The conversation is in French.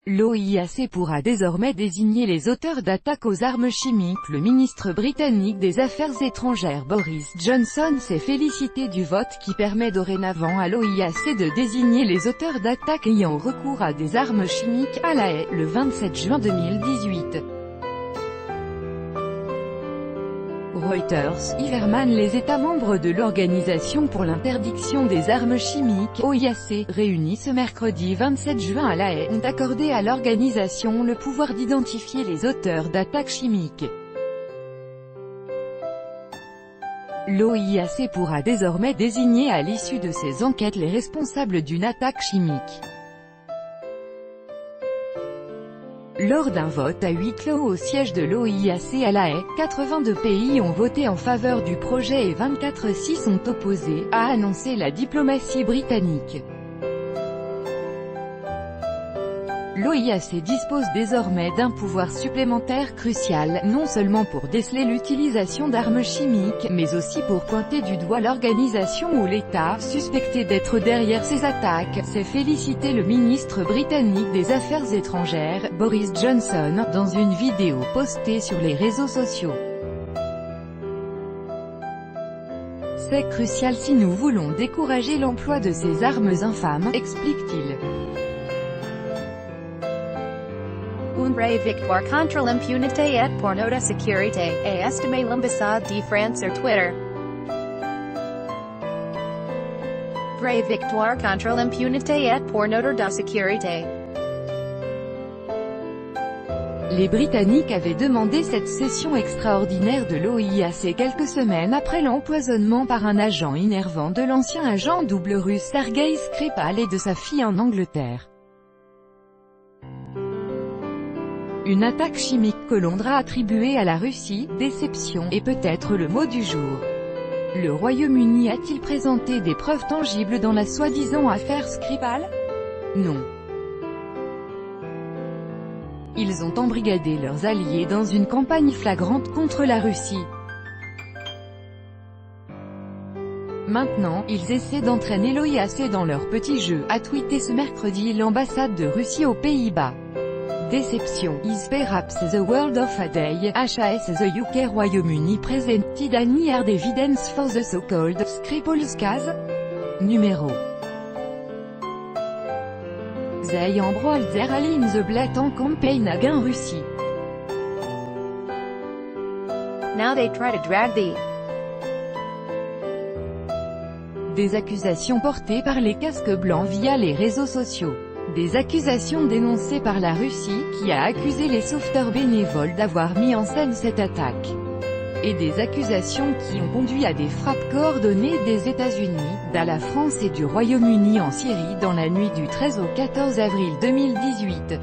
L'OIAC pourra désormais désigner les auteurs d'attaques aux armes chimiques. Le ministre britannique des Affaires étrangères Boris Johnson s'est félicité du vote qui permet dorénavant à l'OIAC de désigner les auteurs d'attaques ayant recours à des armes chimiques, à La Haye, le 27 juin 2018. Reuters, Iverman. Les États membres de l'Organisation pour l'interdiction des armes chimiques, OIAC, réunis ce mercredi 27 juin à La Haye, ont accordé à l'organisation le pouvoir d'identifier les auteurs d'attaques chimiques. L'OIAC pourra désormais désigner à l'issue de ces enquêtes les responsables d'une attaque chimique. Lors d'un vote à huis clos au siège de l'OIAC à La Haye, 82 pays ont voté en faveur du projet et 24 s'y sont opposés, a annoncé la diplomatie britannique. L'OIAC dispose désormais d'un pouvoir supplémentaire crucial, non seulement pour déceler l'utilisation d'armes chimiques, mais aussi pour pointer du doigt l'organisation ou l'État, suspecté d'être derrière ces attaques, s'est félicité le ministre britannique des Affaires étrangères, Boris Johnson, dans une vidéo postée sur les réseaux sociaux. C'est crucial si nous voulons décourager l'emploi de ces armes infâmes, explique-t-il. Une vraie victoire contre l'impunité et pour notre sécurité, a estimé l'ambassade de France sur Twitter. Vraie victoire contre l'impunité et pour notre sécurité. Les Britanniques avaient demandé cette session extraordinaire de l'OIAC quelques semaines après l'empoisonnement par un agent innervant de l'ancien agent double russe Sergei Skripal et de sa fille en Angleterre. Une attaque chimique que Londres a attribuée à la Russie, déception, est peut-être le mot du jour. Le Royaume-Uni a-t-il présenté des preuves tangibles dans la soi-disant affaire Skripal? Non. Ils ont embrigadé leurs alliés dans une campagne flagrante contre la Russie. Maintenant, ils essaient d'entraîner l'OIAC dans leur petit jeu, a tweeté ce mercredi l'ambassade de Russie aux Pays-Bas. Déception. Is perhaps the world of a day, HAS the UK Royaume-Uni presented any hard evidence for the so-called Skripal's case? Numéro. They embroiled their ally in the blatant campaign against Russie. Now they try to drag the Des accusations portées par les casques blancs via les réseaux sociaux. Des accusations dénoncées par la Russie, qui a accusé les sauveteurs bénévoles d'avoir mis en scène cette attaque. Et des accusations qui ont conduit à des frappes coordonnées des États-Unis, de la France et du Royaume-Uni en Syrie dans la nuit du 13 au 14 avril 2018.